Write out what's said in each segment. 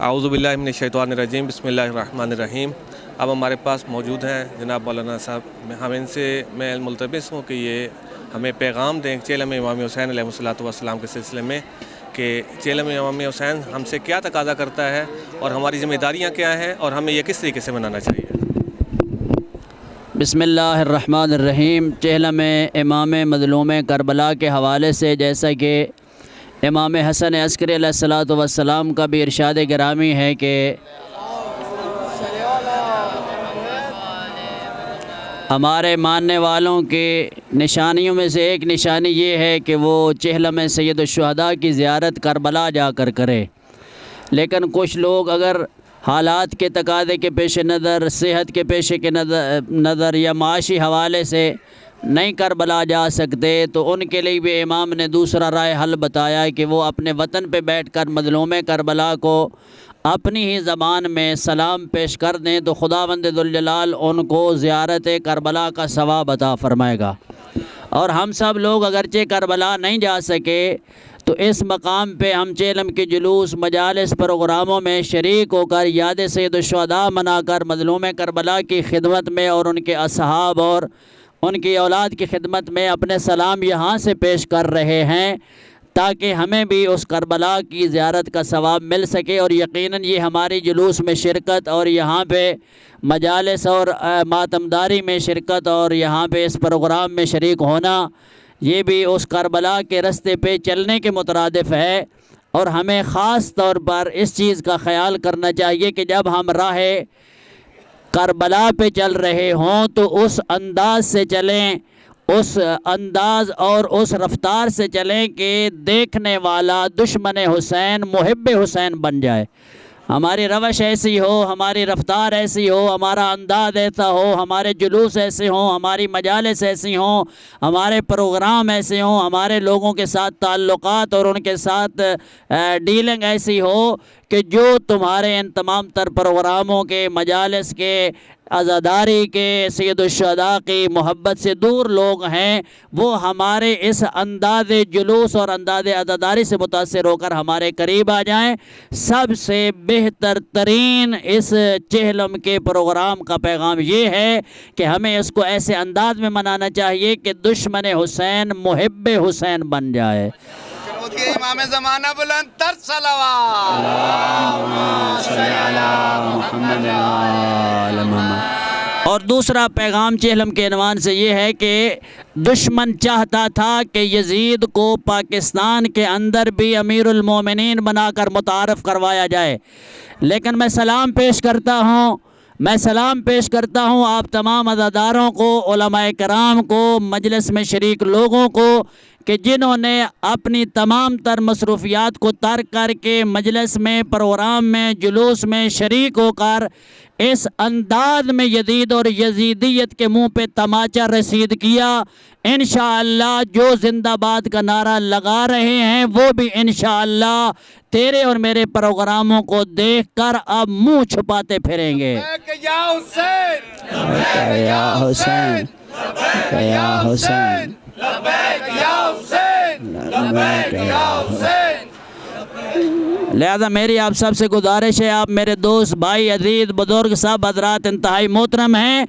اعوذ باللہ من الشیطان الرجیم، بسم اللہ الرحمن الرحیم۔ اب ہمارے پاس موجود ہیں جناب مولانا صاحب، ہم ان سے میں ملتمس ہوں کہ یہ ہمیں پیغام دیں چیلم امام حسین علیہ الصلوۃ والسلام کے سلسلے میں کہ چیلم امام حسین ہم سے کیا تقاضا کرتا ہے اور ہماری ذمہ داریاں کیا ہیں اور ہمیں یہ کس طریقے سے منانا چاہیے۔ بسم اللہ الرحمن الرحیم۔ چہلم امام مظلوم کربلا کے حوالے سے جیسا کہ امام حسن عسکری علیہ الصلوۃ والسلام کا بھی ارشاد گرامی ہے کہ ہمارے ماننے والوں کی نشانیوں میں سے ایک نشانی یہ ہے کہ وہ چہلم سید الشہداء کی زیارت کربلا جا کر کرے، لیکن کچھ لوگ اگر حالات کے تقاضے کے پیش نظر، صحت کے پیش کے نظر یا معاشی حوالے سے نہیں کربلا جا سکتے تو ان کے لیے بھی امام نے دوسرا رائے حل بتایا کہ وہ اپنے وطن پہ بیٹھ کر مظلوم کربلا کو اپنی ہی زبان میں سلام پیش کر دیں تو خداوند ذوالجلال ان کو زیارت کربلا کا ثواب عطا فرمائے گا۔ اور ہم سب لوگ اگرچہ کربلا نہیں جا سکے تو اس مقام پہ ہم چیلم کے جلوس، مجالس، پروگراموں میں شریک ہو کر یاد سید الشہداء منا کر مظلوم کربلا کی خدمت میں اور ان کے اصحاب اور ان کی اولاد کی خدمت میں اپنے سلام یہاں سے پیش کر رہے ہیں تاکہ ہمیں بھی اس کربلا کی زیارت کا ثواب مل سکے۔ اور یقیناً یہ ہماری جلوس میں شرکت اور یہاں پہ مجالس اور ماتمداری میں شرکت اور یہاں پہ اس پروگرام میں شریک ہونا، یہ بھی اس کربلا کے رستے پہ چلنے کے مترادف ہے۔ اور ہمیں خاص طور پر اس چیز کا خیال کرنا چاہیے کہ جب ہم راہ کربلا پہ چل رہے ہوں تو اس انداز سے چلیں، اس انداز اور اس رفتار سے چلیں کہ دیکھنے والا دشمن حسین محب حسین بن جائے۔ ہماری روش ایسی ہو، ہماری رفتار ایسی ہو، ہمارا انداز ایسا ہو، ہمارے جلوس ایسے ہوں، ہماری مجالس ایسی ہوں، ہمارے پروگرام ایسے ہوں، ہمارے لوگوں کے ساتھ تعلقات اور ان کے ساتھ ڈیلنگ ایسی ہو کہ جو تمہارے ان تمام تر پروگراموں کے، مجالس کے، عزاداری کے، سید الشہداء کی محبت سے دور لوگ ہیں، وہ ہمارے اس انداز جلوس اور انداز عزاداری سے متاثر ہو کر ہمارے قریب آ جائیں۔ سب سے بہتر ترین اس چہلم کے پروگرام کا پیغام یہ ہے کہ ہمیں اس کو ایسے انداز میں منانا چاہیے کہ دشمن حسین محب حسین بن جائے۔ امام زمانہ بلند تر صلوات اللہم صلی علی محمد وعلی محمد۔ اور دوسرا پیغام چہلم کے عنوان سے یہ ہے کہ دشمن چاہتا تھا کہ یزید کو پاکستان کے اندر بھی امیر المومنین بنا کر متعارف کروایا جائے، لیکن میں سلام پیش کرتا ہوں آپ تمام عزاداروں کو، علماء کرام کو، مجلس میں شریک لوگوں کو کہ جنہوں نے اپنی تمام تر مصروفیات کو ترک کر کے مجلس میں، پروگرام میں، جلوس میں شریک ہو کر اس انداز میں یزید اور یزیدیت کے منہ پہ تماچا رسید کیا۔ انشاءاللہ جو زندہ باد کا نعرہ لگا رہے ہیں وہ بھی انشاءاللہ تیرے اور میرے پروگراموں کو دیکھ کر اب منہ چھپاتے پھریں گے۔ یا حسین، یا حسین، یا حسین، لبیک یا حسین، لبیک یا حسین۔ لہذا میری آپ سب سے گزارش ہے، آپ میرے دوست، بھائی، عزیز، بزرگ، سب حضرات انتہائی محترم ہیں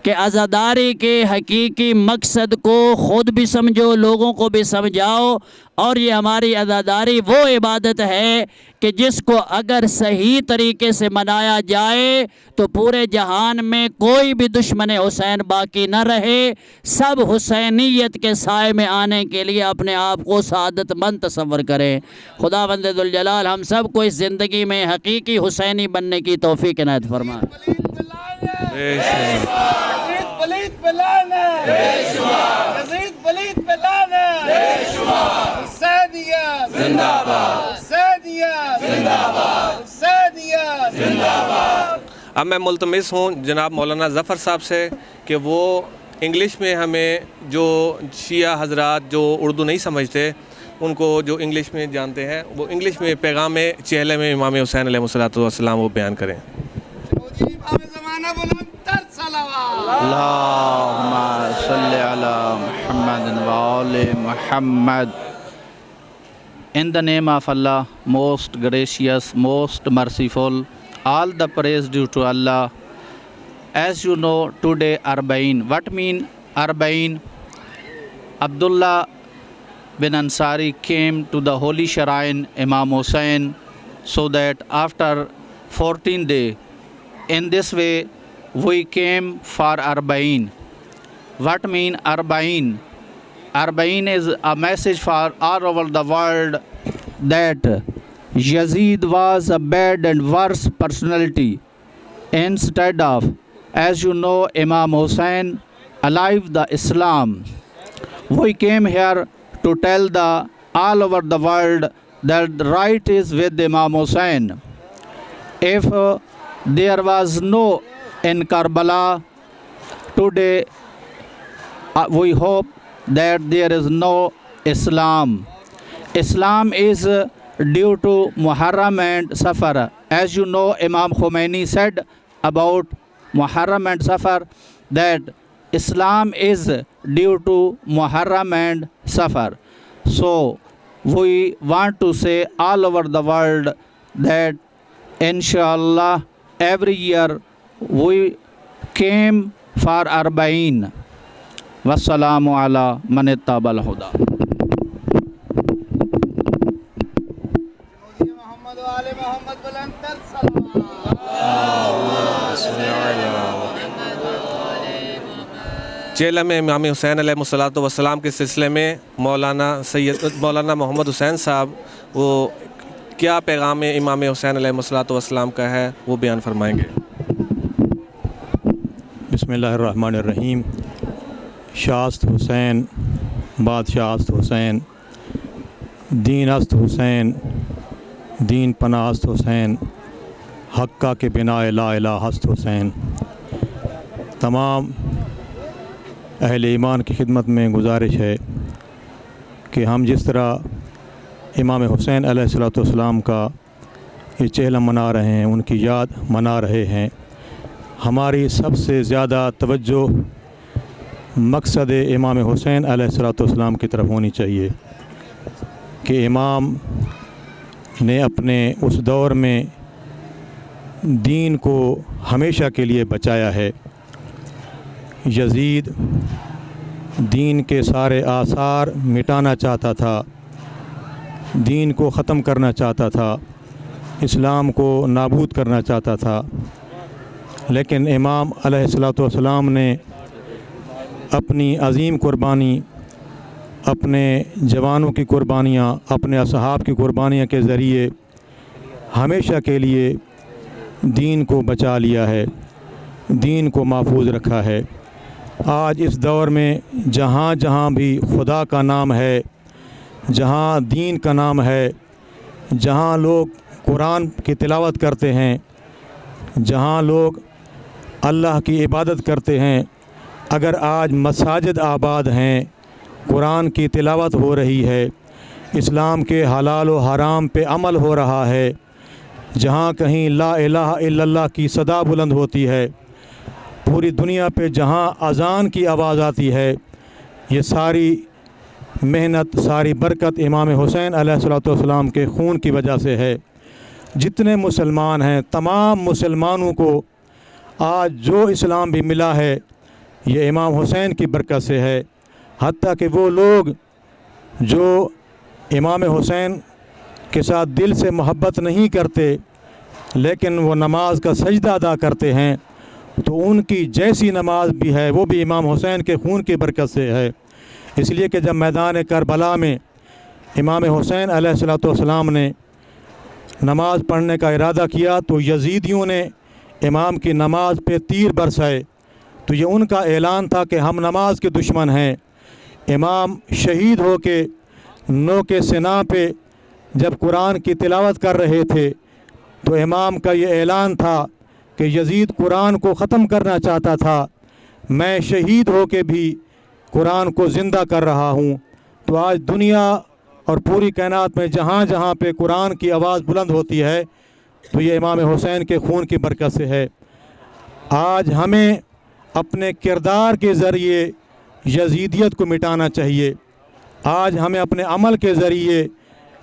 کہ عزاداری کے حقیقی مقصد کو خود بھی سمجھو، لوگوں کو بھی سمجھاؤ۔ اور یہ ہماری عزاداری وہ عبادت ہے کہ جس کو اگر صحیح طریقے سے منایا جائے تو پورے جہان میں کوئی بھی دشمن حسین باقی نہ رہے، سب حسینیت کے سائے میں آنے کے لیے اپنے آپ کو سعادت مند تصور کریں۔ خداوند ذوالجلال ہم سب کو اس زندگی میں حقیقی حسینی بننے کی توفیق عنایت فرمائے۔ پلید پلانا، یزید پلید پلانا، حسینیت زندہ باد، حسینیت زندہ باد، حسینیت زندہ باد۔ اب میں ملتمس ہوں جناب مولانا ظفر صاحب سے کہ وہ انگلش میں ہمیں جو شیعہ حضرات جو اردو نہیں سمجھتے ان کو جو انگلش میں جانتے ہیں وہ انگلش میں پیغام چہلم امام حسین علیہ الصلوۃ والسلام وہ بیان کریں۔ امام زمانہ بلند تر صلوات۔ اللہم صلی علی محمد وآل محمد۔ In the name of Allah, most gracious, most merciful, all the praise due to Allah. As you know, today Arba'in. What mean Arba'in? Abdullah bin Ansari came to the holy shrine Imam Hussain, so that after 14 days, in this way we came for Arba'in. What mean Arba'in? Arba'in is a message for all over the world that Yazid was a bad and worse personality. Instead of, as you know, Imam Hussain alive the Islam. We came here to tell the all over the world that the right is with Imam Hussain. If there was no in Karbala, today we hope that there is no Islam. Islam is due to Muharram and Safar. As you know, Imam Khomeini said about Muharram and Safar that Islam is due to Muharram and Safar. So we want to say all over the world that inshallah every year we came for Arba'in. Wassalamu ala man ittaba'al huda. محمد وآل محمد بلند تر صلوات. چیلم امام حسین علیہ الصلوۃ والسلام کے سلسلے میں مولانا محمد حسین صاحب وہ کیا پیغام امام حسین علیہ الصلوۃ والسلام کا ہے وہ بیان فرمائیں گے. بسم اللہ الرحمن الرحیم. شاست حسین بادشاہ است حسین، دین است حسین، دین پناہ است حسین، حقہ کے بنا لا الہ است حسین. تمام اہل ایمان کی خدمت میں گزارش ہے کہ ہم جس طرح امام حسین علیہ الصلوۃ والسلام کا یہ چہلم منا رہے ہیں، ان کی یاد منا رہے ہیں، ہماری سب سے زیادہ توجہ مقصد امام حسین علیہ الصلوۃ والسلام کی طرف ہونی چاہیے کہ امام نے اپنے اس دور میں دین کو ہمیشہ کے لیے بچایا ہے. یزید دین کے سارے آثار مٹانا چاہتا تھا، دین کو ختم کرنا چاہتا تھا، اسلام کو نابود کرنا چاہتا تھا، لیکن امام علیہ الصلوۃ والسلام نے اپنی عظیم قربانی، اپنے جوانوں کی قربانیاں، اپنے اصحاب کی قربانیاں کے ذریعے ہمیشہ کے لیے دین کو بچا لیا ہے، دین کو محفوظ رکھا ہے. آج اس دور میں جہاں جہاں بھی خدا کا نام ہے، جہاں دین کا نام ہے، جہاں لوگ قرآن کی تلاوت کرتے ہیں، جہاں لوگ اللہ کی عبادت کرتے ہیں، اگر آج مساجد آباد ہیں، قرآن کی تلاوت ہو رہی ہے، اسلام کے حلال و حرام پہ عمل ہو رہا ہے، جہاں کہیں لا الہ الا اللہ کی صدا بلند ہوتی ہے، پوری دنیا پہ جہاں اذان کی آواز آتی ہے، یہ ساری محنت، ساری برکت امام حسین علیہ الصلوۃ والسلام کے خون کی وجہ سے ہے. جتنے مسلمان ہیں، تمام مسلمانوں کو آج جو اسلام بھی ملا ہے یہ امام حسین کی برکت سے ہے. حتیٰ کہ وہ لوگ جو امام حسین کے ساتھ دل سے محبت نہیں کرتے لیکن وہ نماز کا سجدہ ادا کرتے ہیں، تو ان کی جیسی نماز بھی ہے وہ بھی امام حسین کے خون کی برکت سے ہے. اس لیے کہ جب میدان کربلا میں امام حسین علیہ الصلوۃ والسلام نے نماز پڑھنے کا ارادہ کیا تو یزیدیوں نے امام کی نماز پہ تیر برسائے، تو یہ ان کا اعلان تھا کہ ہم نماز کے دشمن ہیں. امام شہید ہو کے نوک سنا پہ جب قرآن کی تلاوت کر رہے تھے تو امام کا یہ اعلان تھا کہ یزید قرآن کو ختم کرنا چاہتا تھا، میں شہید ہو کے بھی قرآن کو زندہ کر رہا ہوں. تو آج دنیا اور پوری کائنات میں جہاں جہاں پہ قرآن کی آواز بلند ہوتی ہے تو یہ امام حسین کے خون کی برکت سے ہے. آج ہمیں اپنے کردار کے ذریعے یزیدیت کو مٹانا چاہیے. آج ہمیں اپنے عمل کے ذریعے